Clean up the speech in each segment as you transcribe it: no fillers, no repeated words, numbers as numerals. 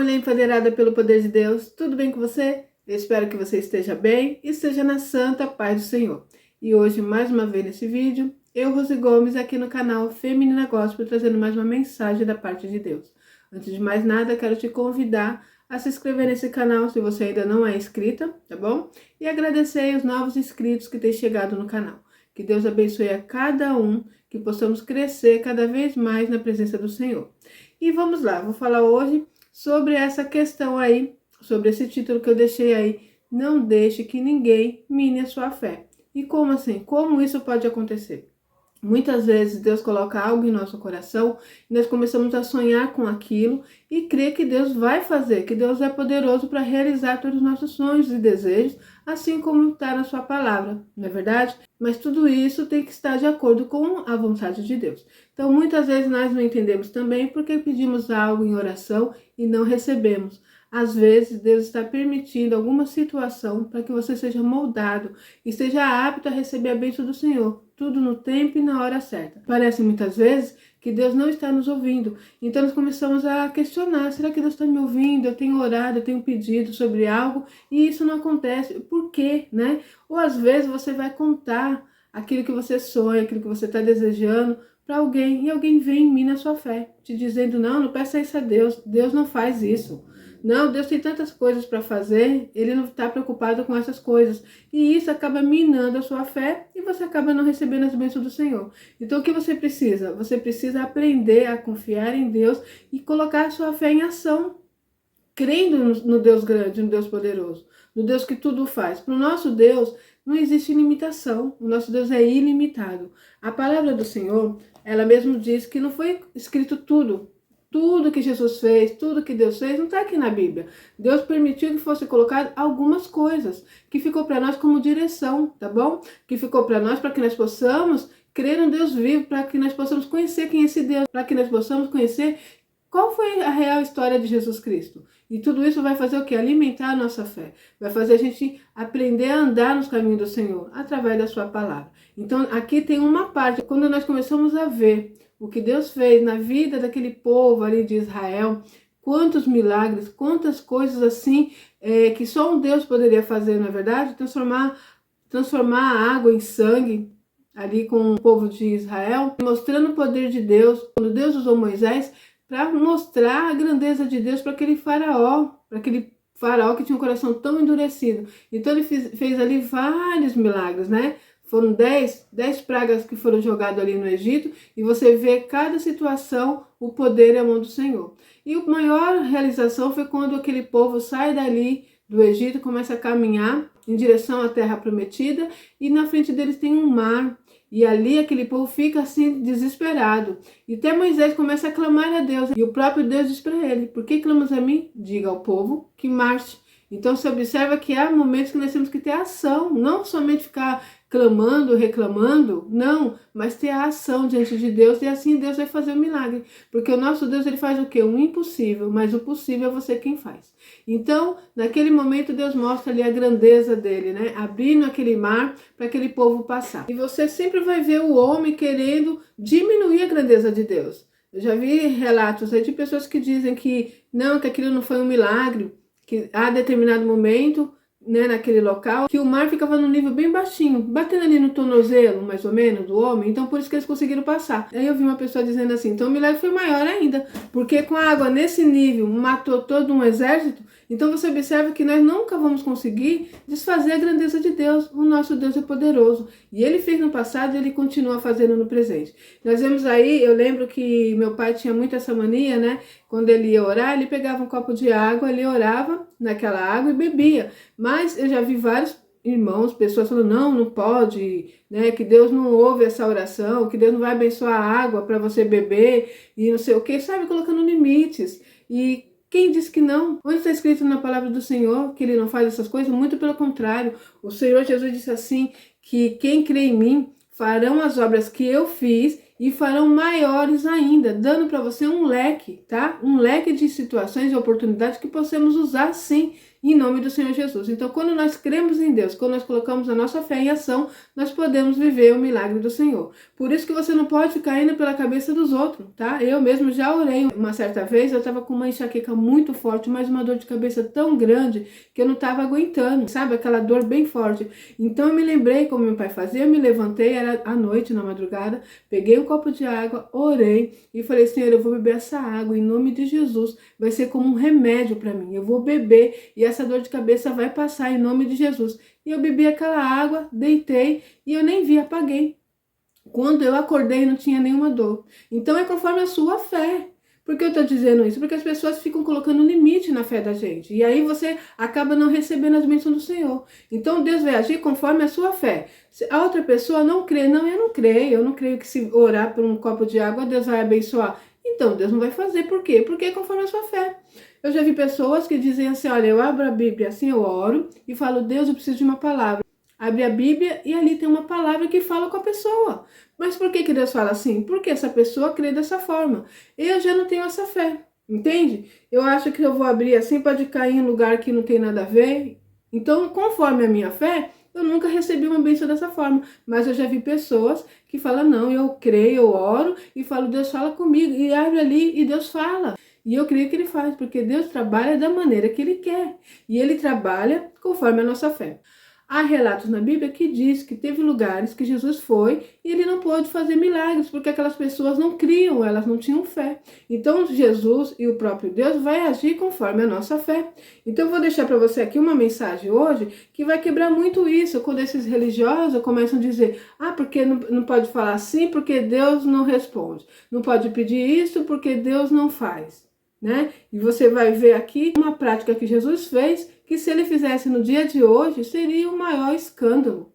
mulher empoderada pelo poder de Deus, tudo bem com você? Eu espero que você esteja bem e esteja na santa paz do Senhor. E hoje, mais uma vez nesse vídeo, eu, Rose Gomes, aqui no canal Feminina Gospel, trazendo mais uma mensagem da parte de Deus. Antes de mais nada, quero te convidar a se inscrever nesse canal se você ainda não é inscrita, tá bom? E agradecer aos novos inscritos que têm chegado no canal. Que Deus abençoe a cada um, que possamos crescer cada vez mais na presença do Senhor. E vamos lá, vou falar hoje sobre essa questão aí, sobre esse título que eu deixei aí, não deixe que ninguém mine a sua fé. E como assim? Como isso pode acontecer? Muitas vezes Deus coloca algo em nosso coração e nós começamos a sonhar com aquilo e crer que Deus vai fazer, que Deus é poderoso para realizar todos os nossos sonhos e desejos, assim como está na sua palavra, não é verdade? Mas tudo isso tem que estar de acordo com a vontade de Deus. Então muitas vezes nós não entendemos também porque pedimos algo em oração e não recebemos. Às vezes Deus está permitindo alguma situação para que você seja moldado e esteja apto a receber a bênção do Senhor. Tudo no tempo e na hora certa. Parece muitas vezes que Deus não está nos ouvindo. Então nós começamos a questionar, será que Deus está me ouvindo? Eu tenho orado, eu tenho pedido sobre algo e isso não acontece. Por quê, né? Ou às vezes você vai contar aquilo que você sonha, aquilo que você está desejando para alguém e alguém vem em mim na sua fé, te dizendo, não peça isso a Deus, Deus não faz isso. Não, Deus tem tantas coisas para fazer, Ele não está preocupado com essas coisas. E isso acaba minando a sua fé e você acaba não recebendo as bênçãos do Senhor. Então o que você precisa? Você precisa aprender a confiar em Deus e colocar a sua fé em ação, crendo no Deus grande, no Deus poderoso, no Deus que tudo faz. Para o nosso Deus não existe limitação, o nosso Deus é ilimitado. A palavra do Senhor, ela mesmo diz que não foi escrito tudo. Tudo que Jesus fez, tudo que Deus fez, não está aqui na Bíblia. Deus permitiu que fosse colocado algumas coisas, que ficou para nós como direção, tá bom? Que ficou para nós, para que nós possamos crer no Deus vivo, para que nós possamos conhecer quem é esse Deus, para que nós possamos conhecer qual foi a real história de Jesus Cristo. E tudo isso vai fazer o quê? Alimentar a nossa fé. Vai fazer a gente aprender a andar nos caminhos do Senhor, através da sua palavra. Então, aqui tem uma parte, quando nós começamos a ver o que Deus fez na vida daquele povo ali de Israel, quantos milagres, quantas coisas assim, que só um Deus poderia fazer, não é verdade? Transformar a água em sangue, ali com o povo de Israel, mostrando o poder de Deus, quando Deus usou Moisés, para mostrar a grandeza de Deus para aquele faraó que tinha um coração tão endurecido. Então ele fez ali vários milagres, né? Foram 10 pragas que foram jogadas ali no Egito e você vê cada situação, o poder e a mão do Senhor. E a maior realização foi quando aquele povo sai dali do Egito e começa a caminhar em direção à terra prometida e na frente deles tem um mar. E ali aquele povo fica assim desesperado. E até Moisés começa a clamar a Deus. E o próprio Deus diz para ele, por que clamas a mim? Diga ao povo que marche. Então se observa que há momentos que nós temos que ter ação, não somente ficar clamando, reclamando, não, mas ter a ação diante de Deus e assim Deus vai fazer o milagre. Porque o nosso Deus, ele faz o quê? O impossível, mas o possível é você quem faz. Então, naquele momento Deus mostra ali a grandeza dele, né? Abrindo aquele mar para aquele povo passar. E você sempre vai ver o homem querendo diminuir a grandeza de Deus. Eu já vi relatos aí de pessoas que dizem que não, que aquilo não foi um milagre, que a determinado momento, né, naquele local, que o mar ficava num nível bem baixinho, batendo ali no tornozelo, mais ou menos, do homem, então por isso que eles conseguiram passar. Aí eu vi uma pessoa dizendo assim, então o milagre foi maior ainda, porque com a água nesse nível matou todo um exército. Então você observa que nós nunca vamos conseguir desfazer a grandeza de Deus. O nosso Deus é poderoso. E Ele fez no passado e Ele continua fazendo no presente. Nós vemos aí, eu lembro que meu pai tinha muito essa mania, né? Quando ele ia orar, ele pegava um copo de água, ele orava naquela água e bebia. Mas eu já vi vários irmãos, pessoas falando, não pode, né? Que Deus não ouve essa oração, que Deus não vai abençoar a água para você beber e não sei o que, sabe? Colocando limites. E quem diz que não? Onde está escrito na palavra do Senhor que Ele não faz essas coisas? Muito pelo contrário. O Senhor Jesus disse assim, que quem crê em mim farão as obras que eu fiz e farão maiores ainda, dando para você um leque, tá? Um leque de situações e oportunidades que possamos usar sim, em nome do Senhor Jesus. Então, quando nós cremos em Deus, quando nós colocamos a nossa fé em ação, nós podemos viver o milagre do Senhor. Por isso que você não pode ficar indo pela cabeça dos outros, tá? Eu mesmo já orei uma certa vez, eu estava com uma enxaqueca muito forte, mas uma dor de cabeça tão grande que eu não estava aguentando, sabe? Aquela dor bem forte. Então eu me lembrei como meu pai fazia, eu me levantei, era à noite, na madrugada, peguei um copo de água, orei e falei, Senhor, eu vou beber essa água em nome de Jesus, vai ser como um remédio para mim, eu vou beber e essa dor de cabeça vai passar em nome de Jesus. E eu bebi aquela água, deitei e eu nem vi, apaguei. Quando eu acordei não tinha nenhuma dor. Então é conforme a sua fé. Por que eu estou dizendo isso? Porque as pessoas ficam colocando limite na fé da gente. E aí você acaba não recebendo as bênçãos do Senhor. Então Deus vai agir conforme a sua fé. Se a outra pessoa não crê, não, eu não creio que se orar por um copo de água, Deus vai abençoar. Então Deus não vai fazer. Por quê? Porque é conforme a sua fé. Eu já vi pessoas que dizem assim, olha, eu abro a Bíblia assim, eu oro e falo, Deus, eu preciso de uma palavra. Abre a Bíblia e ali tem uma palavra que fala com a pessoa. Mas por que Deus fala assim? Porque essa pessoa crê dessa forma. Eu já não tenho essa fé, entende? Eu acho que eu vou abrir assim, pode cair em lugar que não tem nada a ver. Então, conforme a minha fé, eu nunca recebi uma bênção dessa forma. Mas eu já vi pessoas que falam, não, eu creio, eu oro e falo, Deus fala comigo. E abre ali e Deus fala. E eu creio que Ele faz, porque Deus trabalha da maneira que Ele quer. E Ele trabalha conforme a nossa fé. Há relatos na Bíblia que diz que teve lugares que Jesus foi e ele não pôde fazer milagres, porque aquelas pessoas não criam, elas não tinham fé. Então Jesus e o próprio Deus vai agir conforme a nossa fé. Então eu vou deixar para você aqui uma mensagem hoje que vai quebrar muito isso, quando esses religiosos começam a dizer, porque não pode falar assim porque Deus não responde, não pode pedir isso porque Deus não faz. Né? E você vai ver aqui uma prática que Jesus fez, que se ele fizesse no dia de hoje, seria o maior escândalo.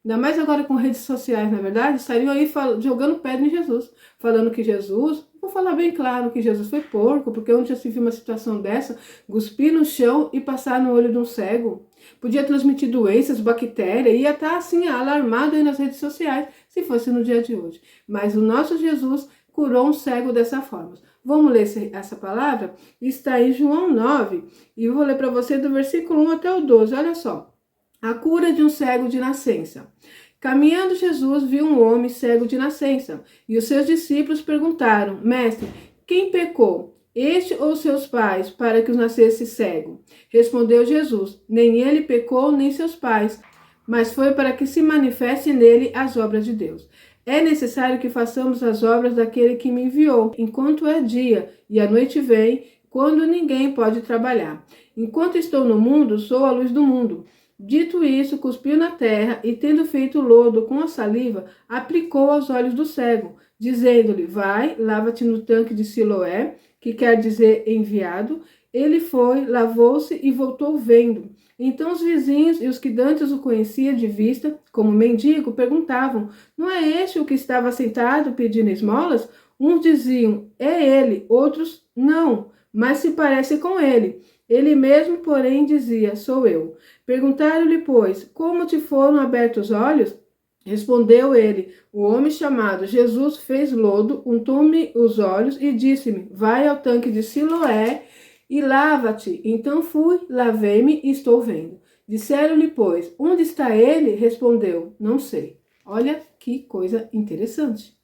Ainda mais agora com redes sociais, na verdade, estariam aí jogando pedra em Jesus, falando que Jesus, vou falar bem claro que Jesus foi porco, porque onde já se viu uma situação dessa, cuspir no chão e passar no olho de um cego, podia transmitir doenças, bactérias, ia estar assim alarmado aí nas redes sociais, se fosse no dia de hoje. Mas o nosso Jesus curou um cego dessa forma. Vamos ler essa palavra? Está em João 9, e eu vou ler para você do versículo 1 até o 12, olha só. A cura de um cego de nascença. Caminhando Jesus viu um homem cego de nascença, e os seus discípulos perguntaram, Mestre, quem pecou, este ou seus pais, para que os nascesse cego? Respondeu Jesus, nem ele pecou, nem seus pais, mas foi para que se manifeste nele as obras de Deus. É necessário que façamos as obras daquele que me enviou, enquanto é dia, e a noite vem, quando ninguém pode trabalhar. Enquanto estou no mundo, sou a luz do mundo. Dito isso, cuspiu na terra e, tendo feito lodo com a saliva, aplicou aos olhos do cego, dizendo-lhe, vai, lava-te no tanque de Siloé, que quer dizer enviado. Ele foi, lavou-se e voltou vendo. Então os vizinhos e os que dantes o conheciam de vista, como mendigo, perguntavam, não é este o que estava sentado pedindo esmolas? Uns diziam, é ele, outros, não, mas se parece com ele. Ele mesmo, porém, dizia, sou eu. Perguntaram-lhe, pois, como te foram abertos os olhos? Respondeu ele, o homem chamado Jesus fez lodo, untou-me os olhos e disse-me, vai ao tanque de Siloé e lava-te. Então fui, lavei-me e estou vendo. Disseram-lhe, pois, onde está ele? Respondeu, não sei. Olha que coisa interessante.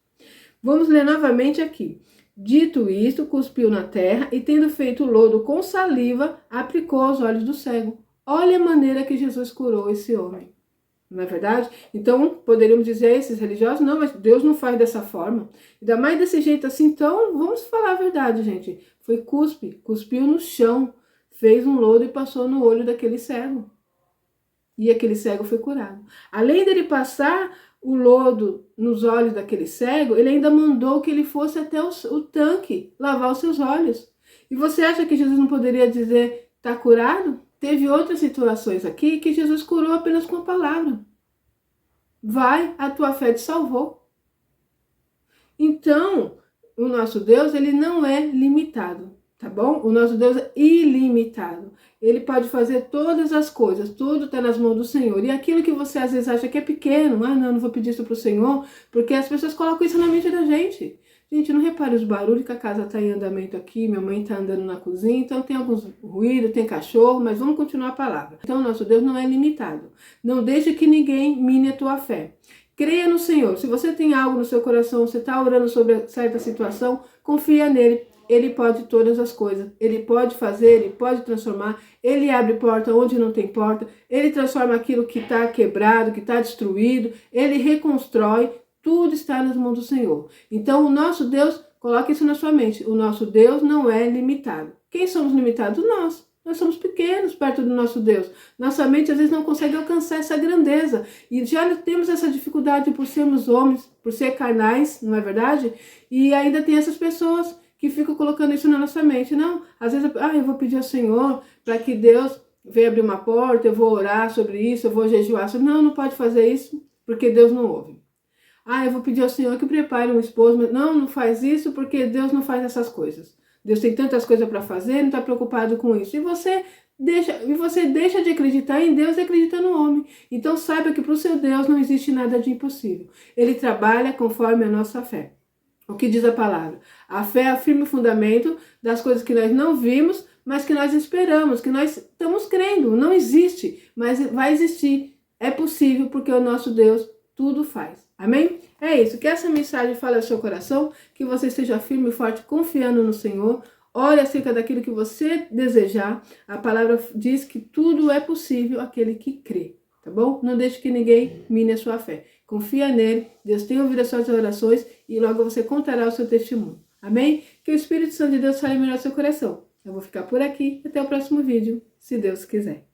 Vamos ler novamente aqui. Dito isto, cuspiu na terra e, tendo feito lodo com saliva, aplicou aos olhos do cego. Olha a maneira que Jesus curou esse homem. Não é verdade? Então, poderíamos dizer a esses religiosos, não, mas Deus não faz dessa forma. Ainda mais desse jeito assim, então, vamos falar a verdade, gente. Foi cuspiu no chão, fez um lodo e passou no olho daquele cego. E aquele cego foi curado. Além dele passar o lodo nos olhos daquele cego, ele ainda mandou que ele fosse até o tanque lavar os seus olhos. E você acha que Jesus não poderia dizer, está curado? Teve outras situações aqui que Jesus curou apenas com a palavra. Vai, a tua fé te salvou. Então, o nosso Deus, ele não é limitado. tá bom? O nosso Deus é ilimitado. Ele pode fazer todas as coisas, tudo está nas mãos do Senhor. E aquilo que você às vezes acha que é pequeno, não vou pedir isso para o Senhor, porque as pessoas colocam isso na mente da gente. Gente, não repare os barulhos que a casa está em andamento aqui, minha mãe está andando na cozinha, então tem alguns ruídos, tem cachorro, mas vamos continuar a palavra. Então, nosso Deus não é limitado. Não deixe que ninguém mine a tua fé. Creia no Senhor. Se você tem algo no seu coração, você está orando sobre certa situação, confia nele. Ele pode todas as coisas. Ele pode fazer, ele pode transformar. Ele abre porta onde não tem porta. Ele transforma aquilo que está quebrado, que está destruído. Ele reconstrói. Tudo está nas mãos do Senhor. Então, o nosso Deus, coloque isso na sua mente. O nosso Deus não é limitado. Quem somos limitados? Nós. Nós somos pequenos perto do nosso Deus. Nossa mente às vezes não consegue alcançar essa grandeza. E já temos essa dificuldade por sermos homens, por ser carnais, não é verdade? E ainda tem essas pessoas que ficam colocando isso na nossa mente. Não, às vezes, eu vou pedir ao Senhor para que Deus venha abrir uma porta, eu vou orar sobre isso, eu vou jejuar. Não pode fazer isso, porque Deus não ouve. Eu vou pedir ao Senhor que prepare um esposo. Mas não faz isso, porque Deus não faz essas coisas. Deus tem tantas coisas para fazer, não está preocupado com isso. E você deixa de acreditar em Deus e acredita no homem. Então saiba que para o seu Deus não existe nada de impossível. Ele trabalha conforme a nossa fé. O que diz a palavra? A fé é o firme fundamento das coisas que nós não vimos, mas que nós esperamos, que nós estamos crendo. Não existe, mas vai existir. É possível porque o nosso Deus tudo faz. Amém? É isso. Que essa mensagem fale ao seu coração, que você esteja firme e forte, confiando no Senhor. Ore acerca daquilo que você desejar. A palavra diz que tudo é possível aquele que crê. Tá bom? Não deixe que ninguém mine a sua fé. Confia nele. Deus tem ouvido as suas orações e logo você contará o seu testemunho. Amém? Que o Espírito Santo de Deus fale melhor ao seu coração. Eu vou ficar por aqui. Até o próximo vídeo, se Deus quiser.